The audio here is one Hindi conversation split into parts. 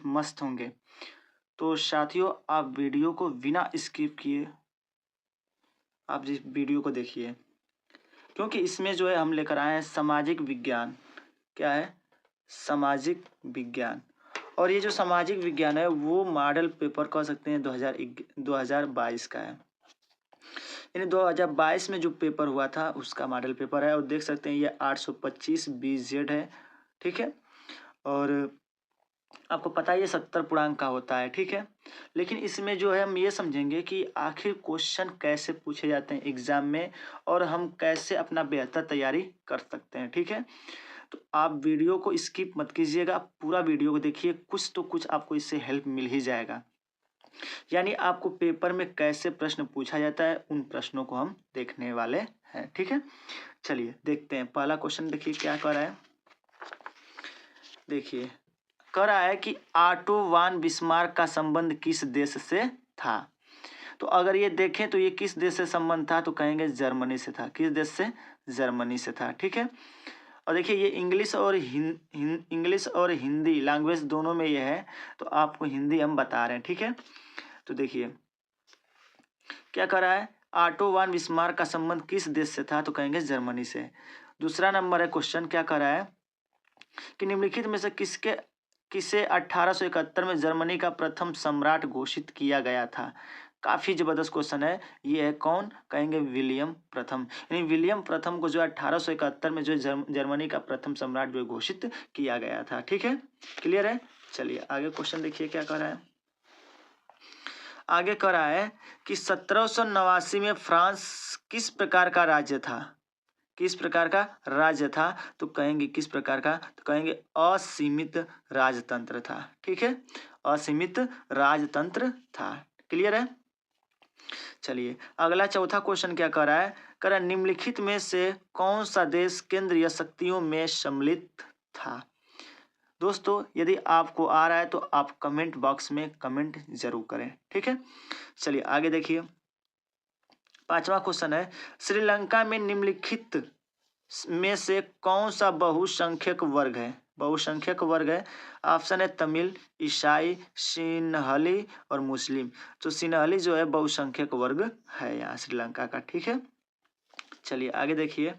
मस्त होंगे। तो साथियों आप वीडियो को बिना स्किप किए आप इस वीडियो को देखिए, क्योंकि इसमें जो है हम लेकर आए हैं सामाजिक विज्ञान। क्या है? सामाजिक विज्ञान। और ये जो सामाजिक विज्ञान है वो मॉडल पेपर कह सकते हैं 2022 का है। यानी 2022 में जो पेपर हुआ था उसका मॉडल पेपर है। और देख सकते हैं ये 825 BZ है। ठीक है। और आपको पता है ये 70 पूर्णांक का होता है। ठीक है। लेकिन इसमें जो है हम ये समझेंगे कि आखिर क्वेश्चन कैसे पूछे जाते हैं एग्जाम में और हम कैसे अपना बेहतर तैयारी कर सकते हैं। ठीक है। तो आप वीडियो को स्किप मत कीजिएगा, पूरा वीडियो को देखिए, कुछ तो कुछ आपको इससे हेल्प मिल ही जाएगा। यानी आपको पेपर में कैसे प्रश्न पूछा जाता है उन प्रश्नों को हम देखने वाले हैं। ठीक है। चलिए देखते हैं। पहला क्वेश्चन देखिए क्या कह रहा है। देखिए कह रहा है कि ऑटो वान बिस्मार्क का संबंध किस देश से था। तो अगर ये देखें तो ये किस देश से संबंध था तो कहेंगे जर्मनी से था। किस देश से? जर्मनी से था। ठीक है। और देखिए ये इंग्लिश और हिंदी लैंग्वेज दोनों में ये है, तो आपको हिंदी हम बता रहे हैं। ठीक है। तो देखिए क्या कर रहा है, ऑटो वान बिस्मार्क का संबंध किस देश से था तो कहेंगे जर्मनी से। दूसरा नंबर है क्वेश्चन क्या कर रहा है कि निम्नलिखित में से किसे 1871 में जर्मनी का प्रथम सम्राट घोषित किया गया था। काफी जबरदस्त क्वेश्चन है। ये है कौन? कहेंगे विलियम प्रथम। यानी विलियम प्रथम को जो 1871 में जो जर्मनी का प्रथम सम्राट जो घोषित किया गया था। ठीक है। क्लियर है। चलिए आगे क्वेश्चन देखिए क्या कर रहा है। आगे कह रहा है कि 1789 में फ्रांस किस प्रकार का राज्य था। किस प्रकार का राज्य था तो कहेंगे किस प्रकार का तो कहेंगे असीमित राजतंत्र था। ठीक है। असीमित राजतंत्र था। क्लियर है। चलिए अगला चौथा क्वेश्चन क्या कर रहा है, कह रहा है निम्नलिखित में से कौन सा देश केंद्रीय शक्तियों में सम्मिलित था। दोस्तों यदि आपको आ रहा है तो आप कमेंट बॉक्स में कमेंट जरूर करें। ठीक है। चलिए आगे देखिए। पांचवा क्वेश्चन है श्रीलंका में निम्नलिखित में से कौन सा बहुसंख्यक वर्ग है। बहुसंख्यक वर्ग है। ऑप्शन है तमिल, ईसाई, सिन्हली और मुस्लिम। तो सिन्हली जो है बहुसंख्यक वर्ग है यहाँ श्रीलंका का। ठीक है। चलिए आगे देखिए।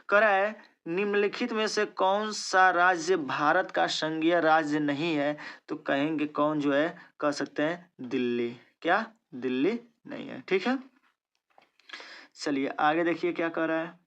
कह रहा है निम्नलिखित में से कौन सा राज्य भारत का संघीय राज्य नहीं है तो कहेंगे कौन जो है कह सकते हैं दिल्ली। क्या? दिल्ली नहीं है। ठीक है। चलिए आगे देखिए क्या कह रहा है।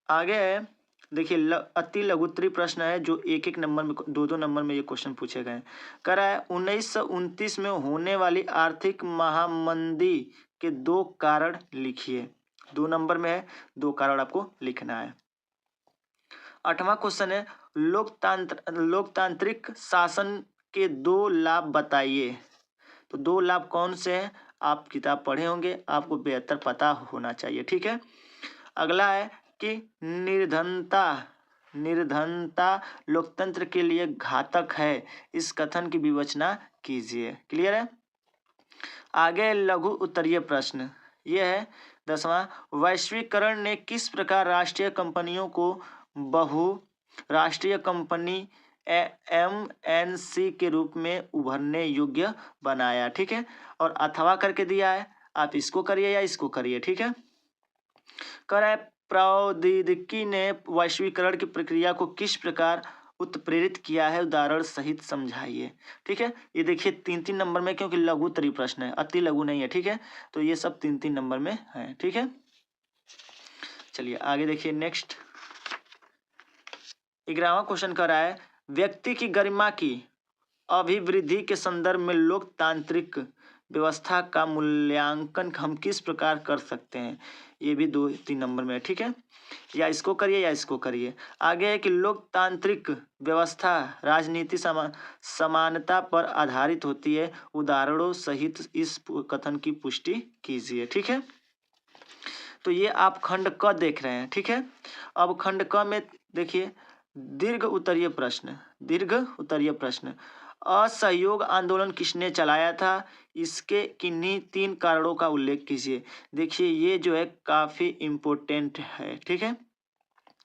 आगे है देखिए अति लघुत्तरी प्रश्न है जो एक एक नंबर में दो नंबर में ये क्वेश्चन पूछे गए हैं। कह रहा है 1929 में होने वाली आर्थिक महामंदी के 2 कारण लिखिए। 2 नंबर में है, 2 कारण आपको लिखना है। 8वां क्वेश्चन है लोकतांत्रिक शासन के 2 लाभ बताइए। तो 2 लाभ कौन से हैं? आप किताब पढ़े होंगे, आपको बेहतर पता होना चाहिए। ठीक है। अगला है कि निर्धनता लोकतंत्र के लिए घातक है, इस कथन की विवेचना कीजिए। क्लियर है। आगे लघु उत्तरीय प्रश्न ये है 10वां, वैश्वीकरण ने किस प्रकार राष्ट्रीय कंपनियों को बहुराष्ट्रीय कंपनी MNC के रूप में उभरने योग्य बनाया। ठीक है। और अथवा करके दिया है, आप इसको करिए या इसको करिए। ठीक है। कह रहा है प्रौद्योगिकी ने वैश्वीकरण की प्रक्रिया को किस प्रकार उत्प्रेरित किया है, उदाहरण सहित समझाइए। ठीक है। ये देखिए 3-3 नंबर में, क्योंकि लघु उत्तरीय प्रश्न है, अति लघु नहीं है। ठीक है। तो ये सब 3-3 नंबर में है। ठीक है। चलिए आगे देखिए नेक्स्ट 11वां क्वेश्चन कर रहा है व्यक्ति की गरिमा की अभिवृद्धि के संदर्भ में लोकतांत्रिक व्यवस्था का मूल्यांकन हम किस प्रकार कर सकते हैं। ये भी 2-3 नंबर में है। ठीक है। या इसको करिए या इसको करिए। आगे है कि लोकतांत्रिक व्यवस्था राजनीति समानता पर आधारित होती है, उदाहरणों सहित इस कथन की पुष्टि कीजिए। ठीक है। तो ये आप खंड क देख रहे हैं। ठीक है। अब खंड क में देखिए दीर्घ उत्तरीय प्रश्न असहयोग आंदोलन किसने चलाया था, इसके किन्हीं 3 कारणों का उल्लेख कीजिए। देखिए ये जो है काफी इम्पोर्टेंट है। ठीक है।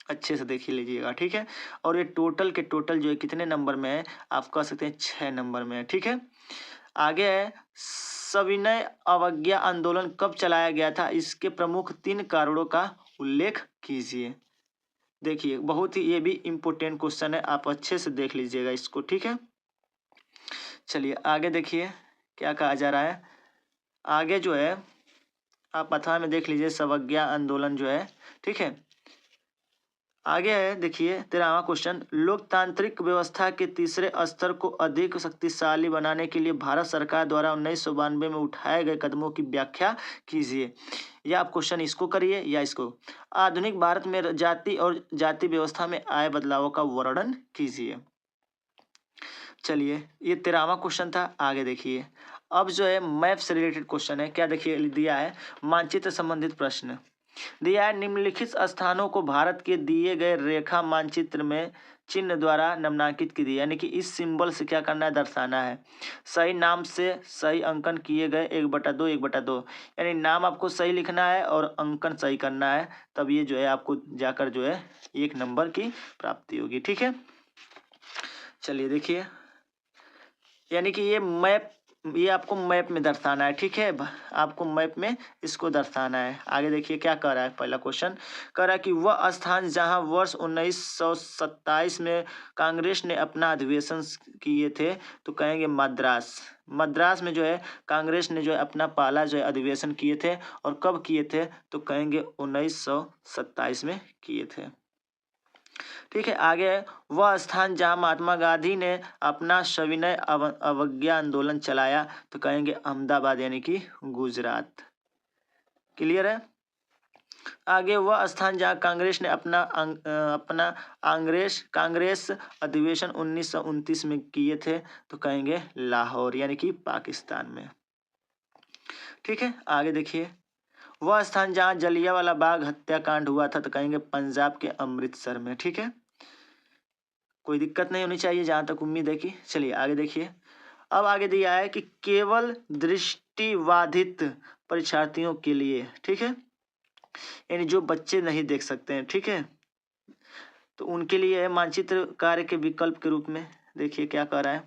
अच्छे से देख ही लीजिएगा, ठीक है। और ये टोटल के टोटल जो है कितने नंबर में है, आप कह सकते हैं 6 नंबर में है, ठीक है। आगे है, सविनय अवज्ञा आंदोलन कब चलाया गया था, इसके प्रमुख 3 कारणों का उल्लेख कीजिए। देखिए बहुत ही ये भी इम्पोर्टेंट क्वेश्चन है, आप अच्छे से देख लीजिएगा इसको, ठीक है। चलिए आगे देखिए क्या कहा जा रहा है। आगे जो है आप अथवा में देख लीजिए, सवज्ञा आंदोलन जो है, ठीक है। आगे है देखिए 13वां क्वेश्चन, लोकतांत्रिक व्यवस्था के तीसरे स्तर को अधिक शक्तिशाली बनाने के लिए भारत सरकार द्वारा 1992 में उठाए गए कदमों की व्याख्या कीजिए। या आप क्वेश्चन इसको करिए या इसको। आधुनिक भारत में जाति और जाति व्यवस्था में आए बदलावों का वर्णन कीजिए। चलिए ये 13वां क्वेश्चन था। आगे देखिए अब जो है मैप से रिलेटेड क्वेश्चन है। क्या देखिए दिया है, मानचित्र संबंधित प्रश्न दिया है। निम्नलिखित स्थानों को भारत के दिए गए रेखा मानचित्र में चिन्ह द्वारा नामांकित कीजिए, यानी कि इस सिंबल से क्या करना है, दर्शाना है। सही नाम से सही अंकन किए गए 1/2 1/2, यानी नाम आपको सही लिखना है और अंकन सही करना है, तब ये जो है आपको जाकर जो है 1 नंबर की प्राप्ति होगी, ठीक है। चलिए देखिए, यानी कि ये आपको मैप में दर्शाना है, ठीक है। आपको मैप में इसको दर्शाना है। आगे देखिए क्या कह रहा है, पहला क्वेश्चन कह रहा है कि वह स्थान जहां वर्ष 1927 में कांग्रेस ने अपना अधिवेशन किए थे, तो कहेंगे मद्रास। मद्रास में जो है कांग्रेस ने जो है अपना पहला जो है अधिवेशन किए थे, और कब किए थे, तो कहेंगे 1927 में किए थे, ठीक है। आगे है, वह स्थान जहां महात्मा गांधी ने अपना सविनय अवज्ञा आंदोलन चलाया, तो कहेंगे अहमदाबाद, यानी कि गुजरात। क्लियर है। आगे वह स्थान जहां कांग्रेस ने अपना कांग्रेस अधिवेशन 1929 में किए थे, तो कहेंगे लाहौर, यानी कि पाकिस्तान में, ठीक है। आगे देखिए, वह स्थान जहां जलियांवाला बाग हत्याकांड हुआ था, तो कहेंगे पंजाब के अमृतसर में, ठीक है। कोई दिक्कत नहीं होनी चाहिए जहां तक उम्मीद है कि। चलिए आगे देखिए, अब आगे दिया है कि केवल दृष्टिबाधित परीक्षार्थियों के लिए, ठीक है, यानी जो बच्चे नहीं देख सकते हैं, ठीक है, तो उनके लिए है मानचित्र कार्य के विकल्प के रूप में। देखिए क्या कह रहा है,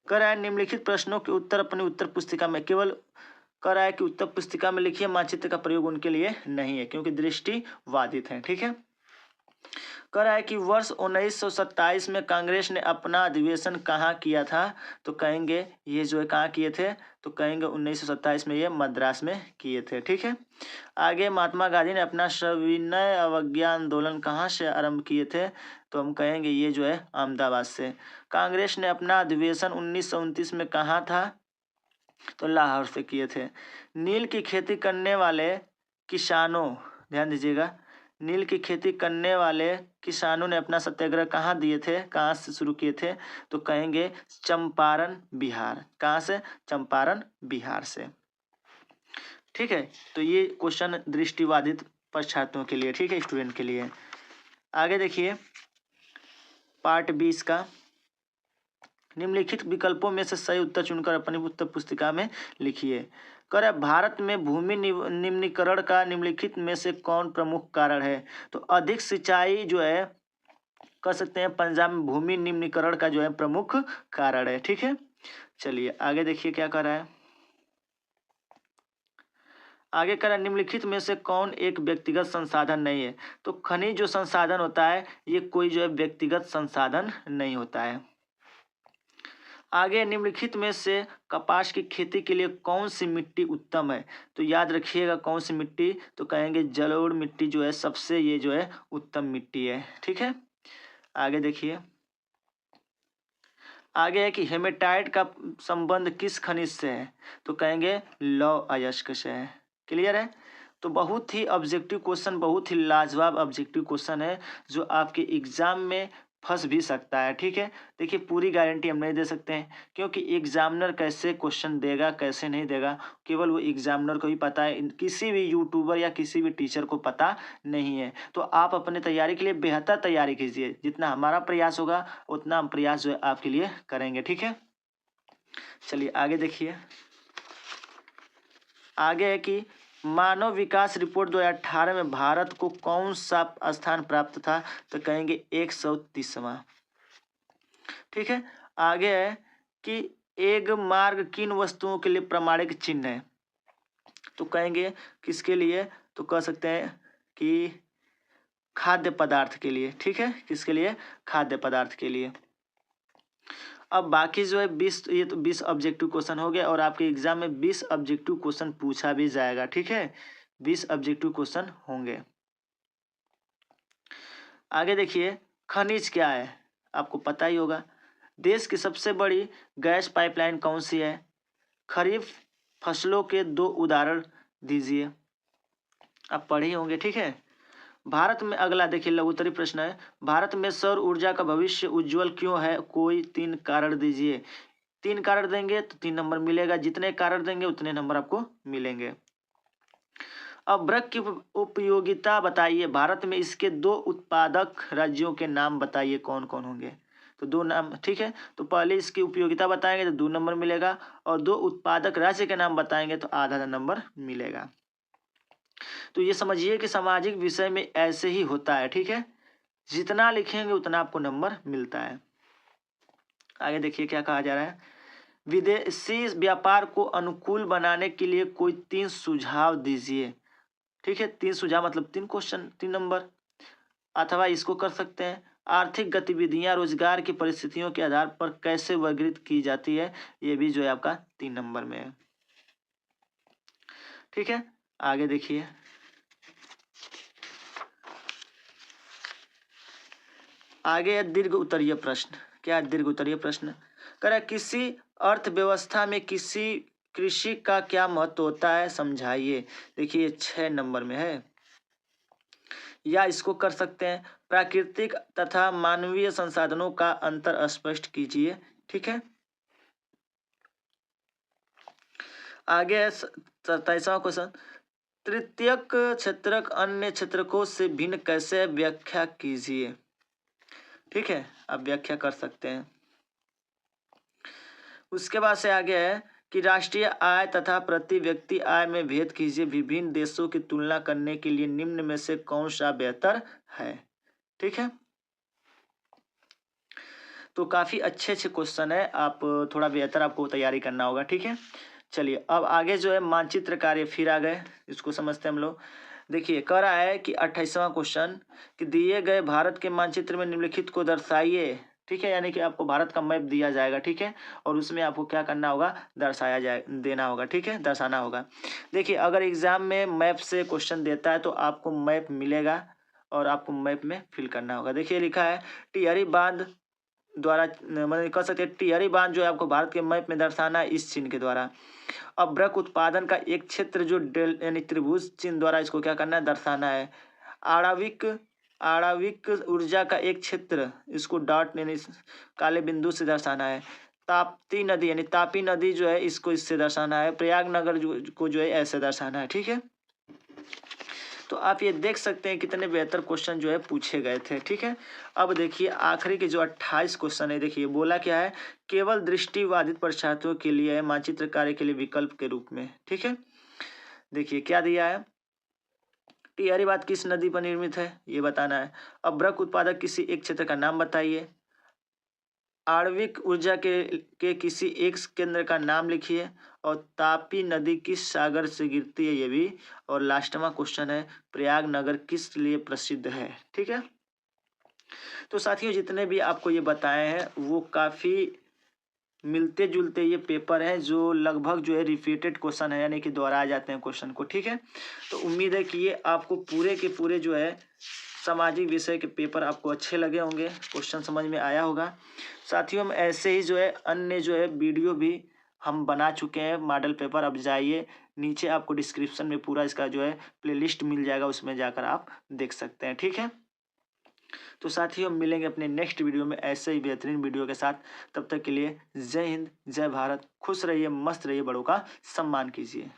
कह रहा है निम्नलिखित प्रश्नों के उत्तर अपनी उत्तर पुस्तिका में, केवल कह रहा है कि उत्तर पुस्तिका में लिखिए, मानचित्र का प्रयोग उनके लिए नहीं है क्योंकि दृष्टिबाधित हैं, ठीक है। कह रहा है कि वर्ष 1927 में कांग्रेस ने अपना अधिवेशन कहाँ किया था, तो कहेंगे ये जो है कहाँ किए थे, तो कहेंगे 1927 में ये मद्रास में किए थे, ठीक है। आगे महात्मा गांधी ने अपना सविनय अवज्ञा आंदोलन कहाँ से आरंभ किए थे, तो हम कहेंगे ये जो है अहमदाबाद से। कांग्रेस ने अपना अधिवेशन 1929 में कहाँ था, तो लाहौर से किए थे। नील की खेती करने वाले किसानों, ध्यान दीजिएगा, नील की खेती करने वाले किसानों ने अपना सत्याग्रह कहाँ दिए थे, कहाँ से शुरू किए थे, तो कहेंगे चंपारण बिहार। कहाँ से, चंपारण बिहार से, ठीक है। तो ये क्वेश्चन दृष्टिबाधित परीक्षार्थियों के लिए, ठीक है, स्टूडेंट के लिए। आगे देखिए पार्ट 20 का, निम्नलिखित विकल्पों में से सही उत्तर चुनकर अपनी उत्तर पुस्तिका में लिखिए। कह रहा है भारत में भूमि निम्नीकरण का निम्नलिखित में से कौन प्रमुख कारण है, तो अधिक सिंचाई जो है कह सकते हैं पंजाब में भूमि निम्नीकरण का जो है प्रमुख कारण है, ठीक है। चलिए आगे देखिए क्या कह रहा है। आगे कह रहा है निम्नलिखित में से कौन एक व्यक्तिगत संसाधन नहीं है, तो खनिज जो संसाधन होता है ये कोई जो है व्यक्तिगत संसाधन नहीं होता है। आगे निम्नलिखित में से कपास की खेती के लिए कौन सी मिट्टी उत्तम है, तो याद रखिएगा कौन सी मिट्टी, तो कहेंगे जलोढ़ मिट्टी जो है सबसे ये जो है उत्तम मिट्टी है, ठीक है। आगे देखिए, आगे है कि हेमेटाइट का संबंध किस खनिज से है, तो कहेंगे लौह अयस्क से है। क्लियर है। तो बहुत ही ऑब्जेक्टिव क्वेश्चन, बहुत ही लाजवाब ऑब्जेक्टिव क्वेश्चन है जो आपके एग्जाम में फंस भी सकता है, ठीक है। देखिए पूरी गारंटी हम नहीं दे सकते हैं क्योंकि एग्जामिनर कैसे क्वेश्चन देगा कैसे नहीं देगा केवल वो एग्जामिनर को ही पता है, किसी भी यूट्यूबर या किसी भी टीचर को पता नहीं है। तो आप अपने तैयारी के लिए बेहतर तैयारी कीजिए, जितना हमारा प्रयास होगा उतना हम प्रयास जो है आपके लिए करेंगे, ठीक है। चलिए आगे देखिए, आगे है कि मानव विकास रिपोर्ट 2018 में भारत को कौन सा स्थान प्राप्त था? तो कहेंगे 130वां। ठीक है, आगे है कि एग मार्ग किन वस्तुओं के लिए प्रमाणिक चिन्ह है? तो कहेंगे किसके लिए? तो कह सकते हैं कि खाद्य पदार्थ के लिए। ठीक है, किसके लिए? खाद्य पदार्थ के लिए। अब बाकी जो है 20, ये तो 20 ऑब्जेक्टिव क्वेश्चन हो गया और आपके एग्जाम में 20 ऑब्जेक्टिव क्वेश्चन पूछा भी जाएगा। ठीक है, 20 ऑब्जेक्टिव क्वेश्चन होंगे। आगे देखिए, खनिज क्या है? आपको पता ही होगा। देश की सबसे बड़ी गैस पाइपलाइन कौन सी है? खरीफ फसलों के 2 उदाहरण दीजिए। आप पढ़े होंगे। ठीक है, भारत में, अगला देखिए लघुत्तरीय प्रश्न है, भारत में सौर ऊर्जा का भविष्य उज्जवल क्यों है? कोई 3 कारण दीजिए। 3 कारण देंगे तो 3 नंबर मिलेगा, जितने कारण देंगे उतने नंबर आपको मिलेंगे। अब वृक्क की उपयोगिता बताइए। भारत में इसके 2 उत्पादक राज्यों के नाम बताइए, कौन कौन होंगे? तो 2 नाम। ठीक है, तो पहले इसकी उपयोगिता बताएंगे तो 2 नंबर मिलेगा और 2 उत्पादक राज्य के नाम बताएंगे तो आधा नंबर मिलेगा। तो ये समझिए कि सामाजिक विषय में ऐसे ही होता है। ठीक है, जितना लिखेंगे उतना आपको नंबर मिलता है। आगे देखिए क्या कहा जा रहा है, विदेशी व्यापार को अनुकूल बनाने के लिए कोई 3 सुझाव दीजिए। ठीक है, 3 सुझाव मतलब 3 क्वेश्चन, 3 नंबर। अथवा इसको कर सकते हैं, आर्थिक गतिविधियां रोजगार की परिस्थितियों के आधार पर कैसे वर्गीकृत की जाती है? ये भी जो है आपका 3 नंबर में है। ठीक है, आगे देखिए, आगे है दीर्घ उत्तरीय प्रश्न। क्या है दीर्घ उत्तरीय प्रश्न? कह किसी अर्थव्यवस्था में किसी कृषि का क्या महत्व होता है, समझाइए। देखिए 6 नंबर में है। या इसको कर सकते हैं, प्राकृतिक तथा मानवीय संसाधनों का अंतर स्पष्ट कीजिए। ठीक है, आगे 27वां क्वेश्चन, तृतीयक क्षेत्रक अन्य क्षेत्रकों से भिन्न कैसे व्याख्या कीजिए। ठीक है, आप व्याख्या कर सकते हैं। उसके बाद से आगे है कि राष्ट्रीय आय तथा प्रति व्यक्ति आय में भेद कीजिए, विभिन्न देशों की तुलना करने के लिए निम्न में से कौन सा बेहतर है? ठीक है, तो काफी अच्छे अच्छे क्वेश्चन है, आप थोड़ा बेहतर आपको तैयारी करना होगा। ठीक है, चलिए अब आगे जो है मानचित्र कार्य फिर आ गए, इसको समझते हैं हम लोग। देखिए कह रहा है कि 28वां क्वेश्चन कि दिए गए भारत के मानचित्र में निम्नलिखित को दर्शाइए। ठीक है, यानी कि आपको भारत का मैप दिया जाएगा। ठीक है, और उसमें आपको क्या करना होगा, दर्शाया जाए, देना होगा। ठीक है, दर्शाना होगा। देखिए अगर एग्जाम में मैप से क्वेश्चन देता है तो आपको मैप मिलेगा और आपको मैप में फिल करना होगा। देखिए लिखा है टिहरी बांध द्वारा, मतलब कह सकते हैं टिहरी बांध जो है आपको भारत के मैप में दर्शाना है इस चिन्ह के द्वारा। अब वृक्क उत्पादन का एक क्षेत्र जो डेल यानी त्रिभुज चिन्ह द्वारा इसको क्या करना है, दर्शाना है। आणविक आणविक ऊर्जा का एक क्षेत्र, इसको डॉट यानी काले बिंदु से दर्शाना है। ताप्ती नदी यानी तापी नदी जो है इसको इससे दर्शाना है। प्रयागनगर को जो है ऐसे दर्शाना है। ठीक है, तो आप ये देख सकते हैं कितने बेहतर क्वेश्चन जो है पूछे गए थे। ठीक है, अब देखिए आखिरी के जो 28 क्वेश्चन है, देखिए बोला क्या है, केवल दृष्टिबाधित परीक्षार्थियों के लिए है मानचित्र कार्य के लिए विकल्प के रूप में। ठीक है, देखिए क्या दिया है, टिहरी बांध किस नदी पर निर्मित है ये बताना है। अब वृक्क उत्पादक किसी एक क्षेत्र का नाम बताइए। आणविक ऊर्जा के किसी एक केंद्र का नाम लिखिए और तापी नदी किस सागर से गिरती है ये भी। और लास्टवा क्वेश्चन है प्रयागनगर किस लिए प्रसिद्ध है। ठीक है, तो साथियों जितने भी आपको ये बताए हैं वो काफ़ी मिलते जुलते ये पेपर हैं, जो लगभग जो है रिपीटेड क्वेश्चन है, यानी कि दोहराए जाते हैं क्वेश्चन को। ठीक है, तो उम्मीद है कि ये आपको पूरे के पूरे जो है सामाजिक विषय के पेपर आपको अच्छे लगे होंगे, क्वेश्चन समझ में आया होगा। साथियों हम ऐसे ही जो है अन्य जो है वीडियो भी हम बना चुके हैं मॉडल पेपर। अब जाइए नीचे आपको डिस्क्रिप्शन में पूरा इसका जो है प्लेलिस्ट मिल जाएगा, उसमें जाकर आप देख सकते हैं। ठीक है, तो साथियों हम मिलेंगे अपने नेक्स्ट वीडियो में ऐसे ही बेहतरीन वीडियो के साथ। तब तक के लिए जय हिंद, जय भारत, खुश रहिए, मस्त रहिए, बड़ों का सम्मान कीजिए।